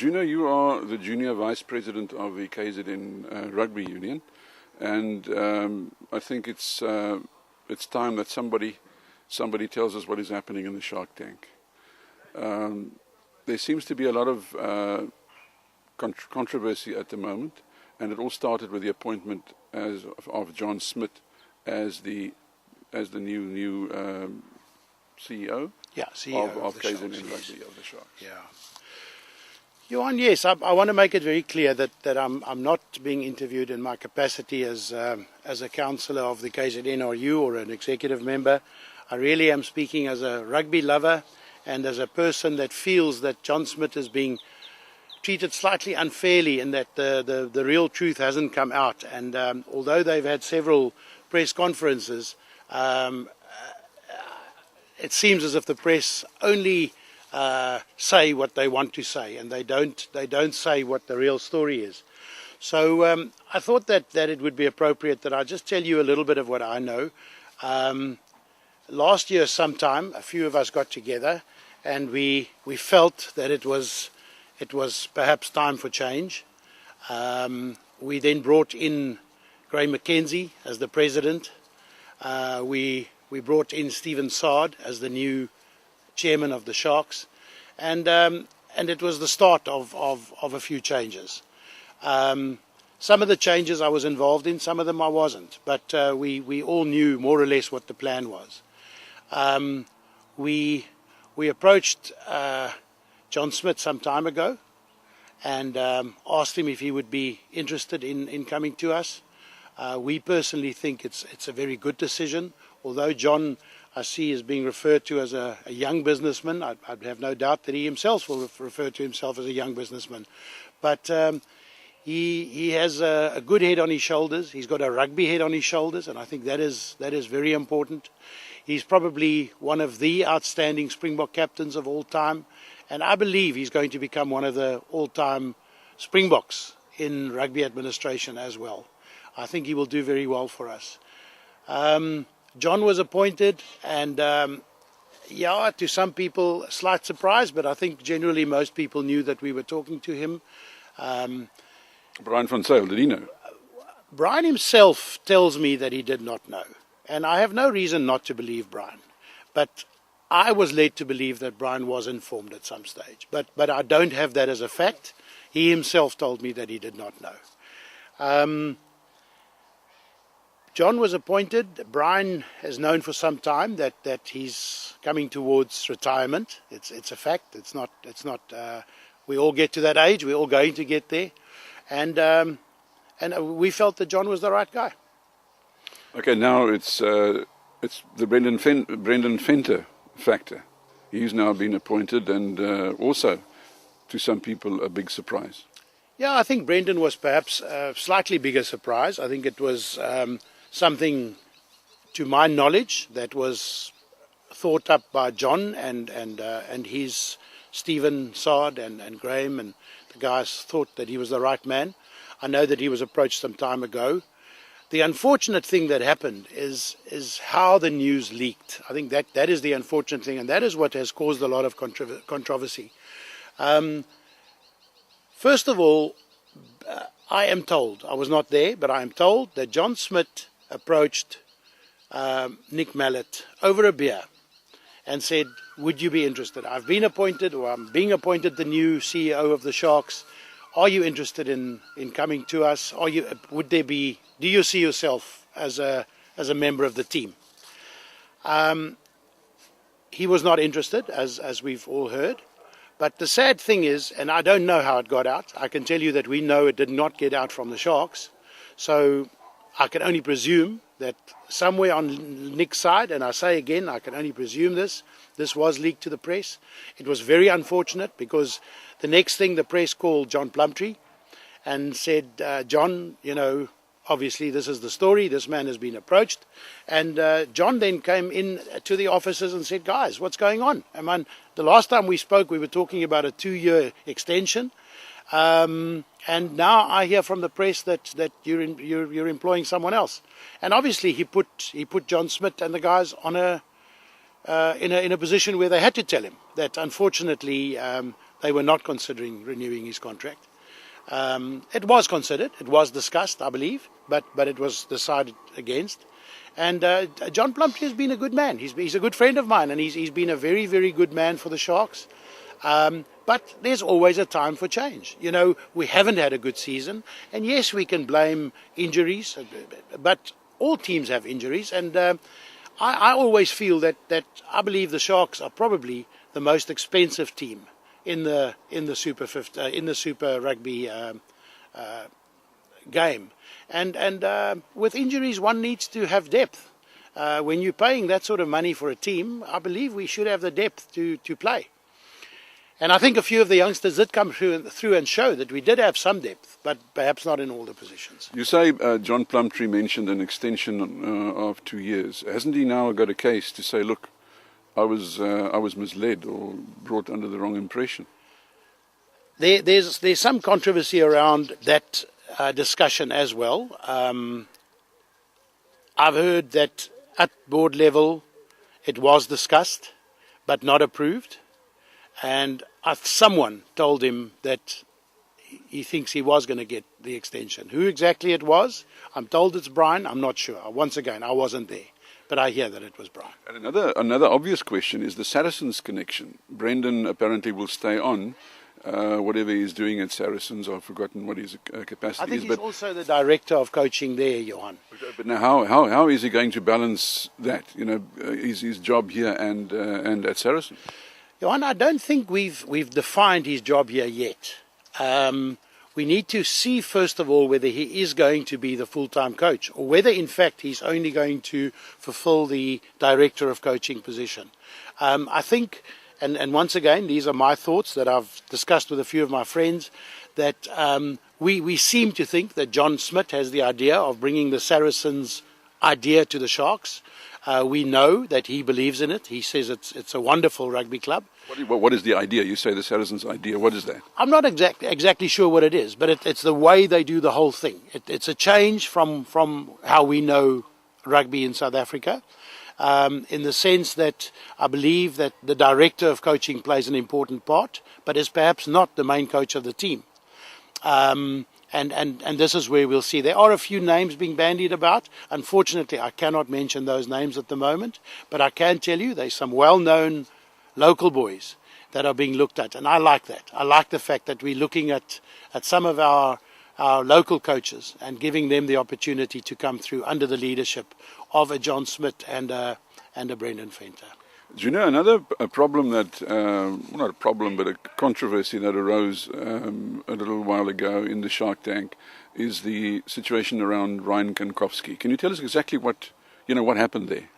Juno, you are the junior vice president of the KZN Rugby Union, and I think it's time that somebody tells us what is happening in the Shark Tank. There seems to be a lot of controversy at the moment, and it all started with the appointment of John Smith as the new CEO. Yeah, CEO of the KZN Sharks, Rugby, of the Sharks. Yeah. Johan, yes, I want to make it very clear that I'm not being interviewed in my capacity as a councillor of the KZNRU or an executive member. I really am speaking as a rugby lover and as a person that feels that John Smith is being treated slightly unfairly in that the real truth hasn't come out. And although they've had several press conferences, it seems as if the press only say what they want to say, and they don't say what the real story is. So I thought that it would be appropriate that I just tell you a little bit of what I know. Last year sometime, a few of us got together, and we felt that it was perhaps time for change. We then brought in Graham McKenzie as the president. We brought in Stephen Sard as the new chairman of the Sharks, and it was the start of a few changes. Some of the changes I was involved in, some of them I wasn't, but we all knew more or less what the plan was. We approached John Smith some time ago and asked him if he would be interested in coming to us. We personally think it's a very good decision, although John, I see, is being referred to as a young businessman. I have no doubt that he himself will refer to himself as a young businessman. But he has a good head on his shoulders. He's got a rugby head on his shoulders, and I think that is very important. He's probably one of the outstanding Springbok captains of all time, and I believe he's going to become one of the all-time Springboks in rugby administration as well. I think he will do very well for us. John was appointed, and yeah, to some people, a slight surprise, but I think generally most people knew that we were talking to him. Brian van Zyl, did he know? Brian himself tells me that he did not know, and I have no reason not to believe Brian. But I was led to believe that Brian was informed at some stage, but I don't have that as a fact. He himself told me that he did not know. John was appointed. Brian has known for some time that he's coming towards retirement. It's a fact. It's not. We all get to that age. We're all going to get there, and we felt that John was the right guy. Okay, now it's the Brendan Venter factor. He's now been appointed, and also, to some people, a big surprise. Yeah, I think Brendan was perhaps a slightly bigger surprise. I think it was something, to my knowledge, that was thought up by John and his Stephen Sard and Graham, and the guys thought that he was the right man. I know that he was approached some time ago. The unfortunate thing that happened is how the news leaked. I think that is the unfortunate thing, and that is what has caused a lot of controversy. First of all, I am told, I was not there, but I am told that John Smith approached Nick Mallett over a beer and said, would you be interested? I've been appointed, or I'm being appointed the new CEO of the Sharks. Are you interested in coming to us? Do you see yourself as a member of the team? He was not interested, as we've all heard. But the sad thing is, and I don't know how it got out, I can tell you that we know it did not get out from the Sharks. So I can only presume that somewhere on Nick's side, and I say again, I can only presume this was leaked to the press. It was very unfortunate, because the next thing the press called John Plumtree and said, John, obviously this is the story, this man has been approached. And John then came in to the offices and said, guys, what's going on? I mean, the last time we spoke, we were talking about a 2-year extension. And now I hear from the press that you're employing someone else. And obviously he put John Smith and the guys on in a position where they had to tell him that unfortunately they were not considering renewing his contract. It was considered, it was discussed, I believe, but it was decided against. And John Plumtree has been a good man. He's a good friend of mine, and he's been a very, very good man for the Sharks. But there's always a time for change. You know, we haven't had a good season, and yes, we can blame injuries, but all teams have injuries, and I always feel that I believe the Sharks are probably the most expensive team in the Super Rugby game. And with injuries, one needs to have depth. When you're paying that sort of money for a team, I believe we should have the depth to play. And I think a few of the youngsters did come through and show that we did have some depth, but perhaps not in all the positions. You say John Plumtree mentioned an extension of 2 years. Hasn't he now got a case to say, look, I was misled or brought under the wrong impression? There's some controversy around that discussion as well. I've heard that at board level it was discussed but not approved, and someone told him that he thinks he was going to get the extension. Who exactly it was, I'm told it's Brian. I'm not sure. Once again, I wasn't there, but I hear that it was Brian. And another obvious question is the Saracens connection. Brendan apparently will stay on. Whatever he's doing at Saracens, I've forgotten what his capacity I think is. he's also the director of coaching there, Johan. But now, how is he going to balance that? You know, his job here and at Saracens. Johan, I don't think we've defined his job here yet. We need to see first of all whether he is going to be the full-time coach, or whether in fact he's only going to fulfill the director of coaching position. I think. And once again, these are my thoughts that I've discussed with a few of my friends, that we seem to think that John Smith has the idea of bringing the Saracens idea to the Sharks. We know that he believes in it. He says it's a wonderful rugby club. What is the idea? You say the Saracens idea. What is that? I'm not exactly sure what it is, but it's the way they do the whole thing. It's a change from how we know rugby in South Africa. In the sense that I believe that the director of coaching plays an important part, but is perhaps not the main coach of the team. And this is where we'll see. There are a few names being bandied about. Unfortunately, I cannot mention those names at the moment, but I can tell you there's some well-known local boys that are being looked at, and I like that. I like the fact that we're looking at some of our local coaches and giving them the opportunity to come through under the leadership of a John Smith and a Brendan Venter. Juno, another problem that, not a problem, but a controversy that arose a little while ago in the Shark Tank is the situation around Ryan Kankowski. Can you tell us exactly what happened there?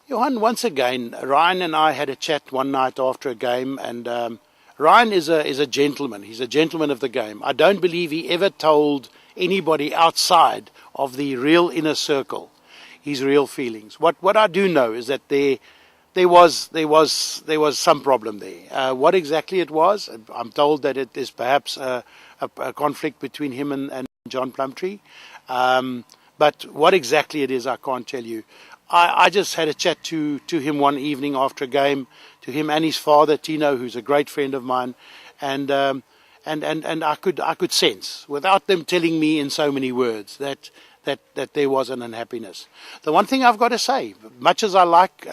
Johan, once again, Ryan and I had a chat one night after a game, and Ryan is a gentleman. He's a gentleman of the game. I don't believe he ever told anybody outside of the real inner circle his real feelings. What I do know is that there was some problem there. What exactly it was, I'm told that it is perhaps a conflict between him and John Plumtree. But what exactly it is, I can't tell you. I just had a chat to him one evening after a game, to him and his father, Tino, who's a great friend of mine, and I could sense, without them telling me in so many words, that there was an unhappiness. The one thing I've got to say, much as I like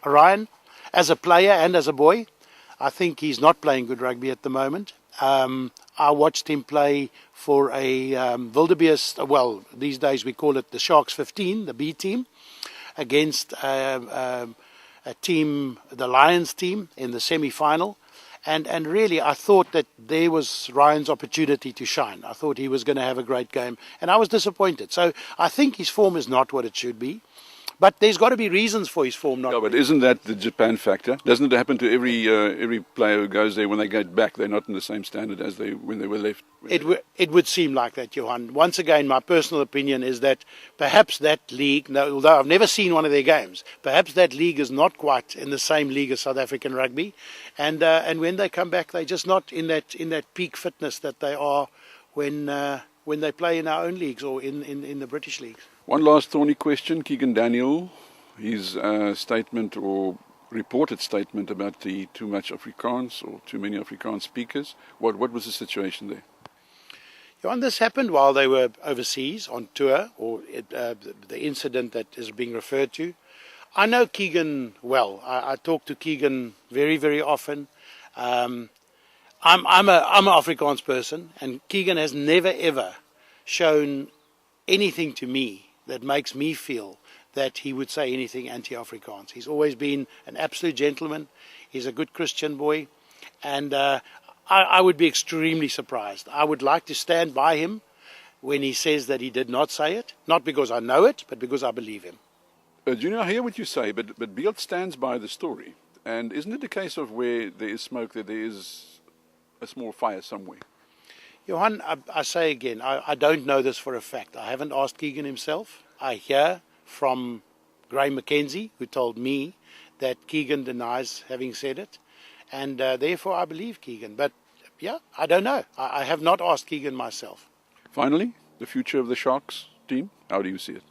Ryan as a player and as a boy, I think he's not playing good rugby at the moment. I watched him play for a wildebeest, well, these days we call it the Sharks 15, the B team, against a team, the Lions team, in the semi-final. And really, I thought that there was Ryan's opportunity to shine. I thought he was going to have a great game, and I was disappointed. So I think his form is not what it should be. But there's got to be reasons for his form not. No, but isn't that the Japan factor? Doesn't it happen to every player who goes there? When they get back, they're not in the same standard as when they were left. It would seem like that, Johan. Once again, my personal opinion is that perhaps that league, although I've never seen one of their games, perhaps that league is not quite in the same league as South African rugby, and when they come back, they're just not in that peak fitness that they are when they play in our own leagues or in the British leagues. One last thorny question, Keegan Daniel, his statement or reported statement about the too much Afrikaans or too many Afrikaans speakers. What was the situation there? Johan, this happened while they were overseas on tour, or the incident that is being referred to. I know Keegan well. I talk to Keegan very, very often. I'm an Afrikaans person, and Keegan has never ever shown anything to me that makes me feel that he would say anything anti-Afrikaans. He's always been an absolute gentleman. He's a good Christian boy, and I would be extremely surprised. I would like to stand by him when he says that he did not say it, not because I know it, but because I believe him. Juno, I hear what you say, but Beeld stands by the story. And isn't it the case of where there is smoke, that there is a small fire somewhere? Johan, I say again, I don't know this for a fact. I haven't asked Keegan himself. I hear from Graham McKenzie, who told me that Keegan denies having said it. And therefore I believe Keegan. But yeah, I don't know. I have not asked Keegan myself. Finally, the future of the Sharks team, how do you see it?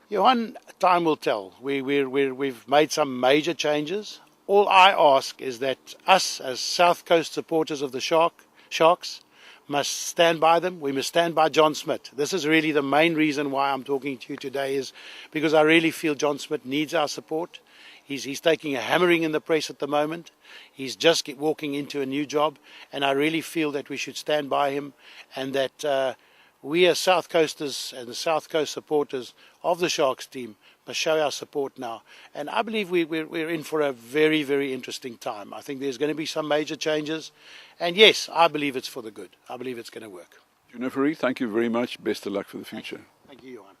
Johan, time will tell. We've made some major changes. All I ask is that us, as South Coast supporters of the Sharks, must stand by them. We must stand by John Smith. This is really the main reason why I'm talking to you today, is because I really feel John Smith needs our support. He's taking a hammering in the press at the moment. He's just walking into a new job, and I really feel that we should stand by him, and that we as South Coasters and the South Coast supporters of the Sharks team must show our support now. And I believe we're in for a very, very interesting time. I think there's going to be some major changes. And yes, I believe it's for the good. I believe it's going to work. Juno Fourie, thank you very much. Best of luck for the future. Thank you, Johan.